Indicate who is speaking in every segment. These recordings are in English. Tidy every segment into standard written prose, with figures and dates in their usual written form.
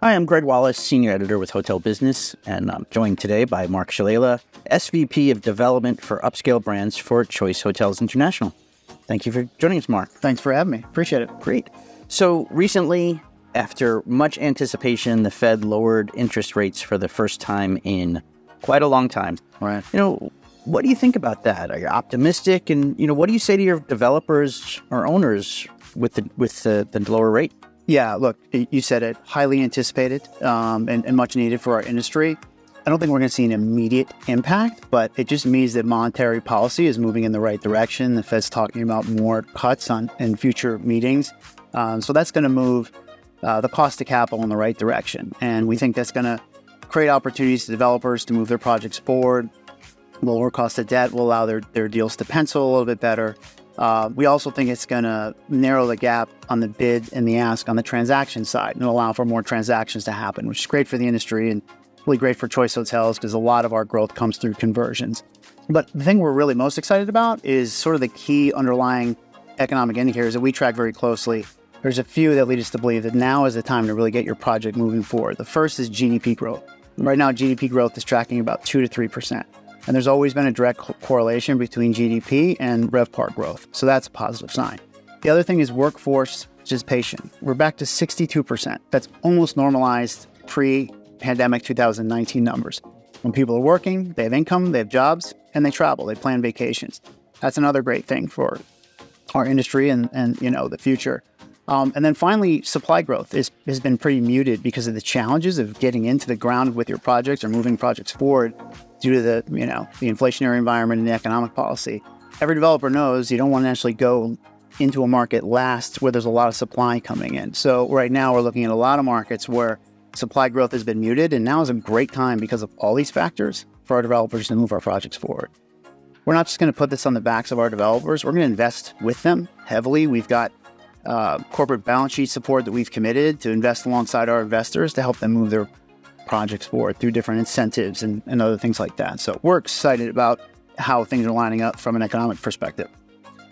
Speaker 1: Hi, I'm Gregg Wallis, Senior Editor with Hotel Business, and I'm joined today by Mark Shalala, SVP of Development for Upscale Brands for Choice Hotels International. Thank you for joining us, Mark.
Speaker 2: Thanks for having me. Appreciate it.
Speaker 1: Great. So recently, after much anticipation, the Fed lowered interest rates for the first time in quite a long time.
Speaker 2: Right.
Speaker 1: What do you think about that? Are you optimistic? And, what do you say to your developers or owners with the lower rate?
Speaker 2: Yeah, look, you said it, highly anticipated and much needed for our industry. I don't think we're going to see an immediate impact, but it just means that monetary policy is moving in the right direction. The Fed's talking about more cuts in future meetings. So that's going to move the cost of capital in the right direction. And we think that's going to create opportunities to developers to move their projects forward. Lower cost of debt will allow their deals to pencil a little bit better. We also think it's going to narrow the gap on the bid and the ask on the transaction side and allow for more transactions to happen, which is great for the industry and really great for Choice Hotels because a lot of our growth comes through conversions. But the thing we're really most excited about is sort of the key underlying economic indicators that we track very closely. There's a few that lead us to believe that now is the time to really get your project moving forward. The first is GDP growth. Right now, GDP growth is tracking about 2 to 3%. And there's always been a direct correlation between GDP and RevPAR growth. So that's a positive sign. The other thing is workforce participation. We're back to 62%. That's almost normalized pre-pandemic 2019 numbers. When people are working, they have income, they have jobs, and they travel, they plan vacations. That's another great thing for our industry and the future. And then finally, supply growth has been pretty muted because of the challenges of getting into the ground with your projects or moving projects forward due to the inflationary environment and the economic policy. Every developer knows you don't want to actually go into a market last where there's a lot of supply coming in. So right now we're looking at a lot of markets where supply growth has been muted, and now is a great time because of all these factors for our developers to move our projects forward. We're not just going to put this on the backs of our developers. We're going to invest with them heavily. We've got corporate balance sheet support that we've committed to invest alongside our investors to help them move their projects forward through different incentives and other things like that. So we're excited about how things are lining up from an economic perspective.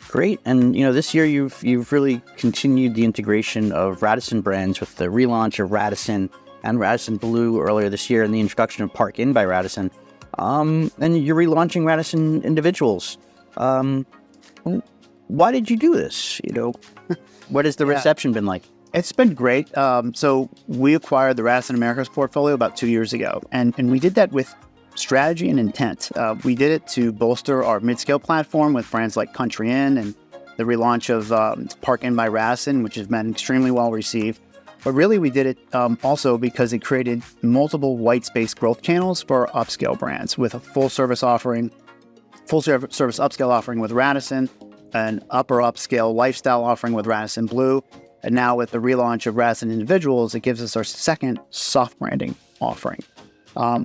Speaker 1: Great. And, this year you've really continued the integration of Radisson brands with the relaunch of Radisson and Radisson Blue earlier this year and the introduction of Park Inn by Radisson. And you're relaunching Radisson Individuals. Why did you do this? What has the reception been like?
Speaker 2: It's been great. So we acquired the Radisson Americas portfolio about 2 years ago, and we did that with strategy and intent. We did it to bolster our mid-scale platform with brands like Country Inn and the relaunch of Park Inn by Radisson, which has been extremely well received. But really, we did it also because it created multiple white space growth channels for our upscale brands with a full-service upscale offering with Radisson, an upper upscale lifestyle offering with Radisson Blue, and now with the relaunch of Radisson Individuals, it gives us our second soft branding offering.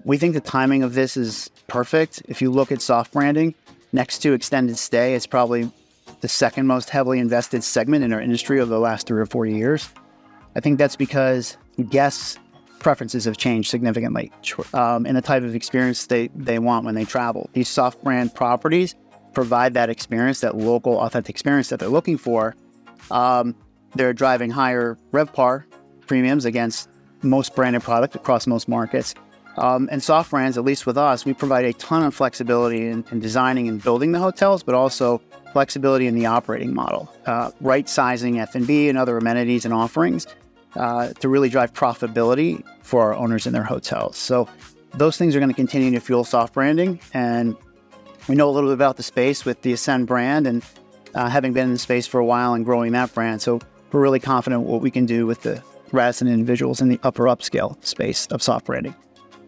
Speaker 2: We think the timing of this is perfect. If you look at soft branding, next to extended stay, it's probably the second most heavily invested segment in our industry over the last 3 or 4 years. I think that's because guests' preferences have changed significantly in the type of experience they want when they travel. These soft brand properties provide that experience, that local, authentic experience that they're looking for. They're driving higher RevPAR premiums against most branded product across most markets. And soft brands, at least with us, we provide a ton of flexibility in designing and building the hotels, but also flexibility in the operating model, right sizing F&B and other amenities and offerings to really drive profitability for our owners in their hotels. So those things are going to continue to fuel soft branding. And we know a little bit about the space with the Ascend brand and having been in the space for a while and growing that brand. So we're really confident what we can do with the Radisson Individuals in the upper upscale space of soft branding.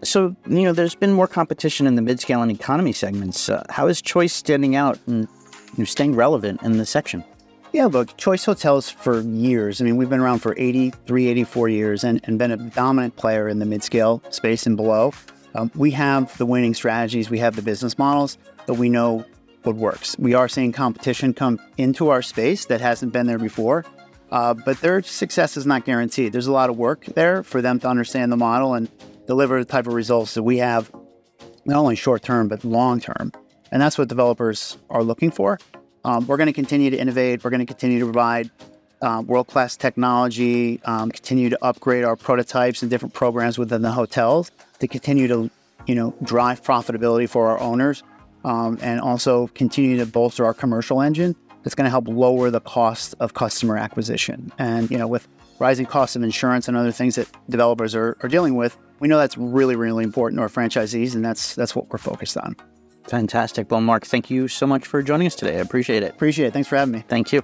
Speaker 1: So, there's been more competition in the mid-scale and economy segments. How is Choice standing out and staying relevant in this section?
Speaker 2: Yeah, look, Choice Hotels for years. We've been around for 83, 84 years and been a dominant player in the mid-scale space and below. We have the winning strategies. We have the business models that we know what works. We are seeing competition come into our space that hasn't been there before, but their success is not guaranteed. There's a lot of work there for them to understand the model and deliver the type of results that we have, not only short-term, but long-term. And that's what developers are looking for. We're going to continue to innovate. We're going to continue to provide world-class technology, continue to upgrade our prototypes and different programs within the hotels to continue to, drive profitability for our owners, and also continue to bolster our commercial engine that's going to help lower the cost of customer acquisition. And, with rising costs of insurance and other things that developers are dealing with, we know that's really, really important to our franchisees, and that's what we're focused on.
Speaker 1: Fantastic. Well, Mark, thank you so much for joining us today. I appreciate it.
Speaker 2: Appreciate it. Thanks for having me.
Speaker 1: Thank you.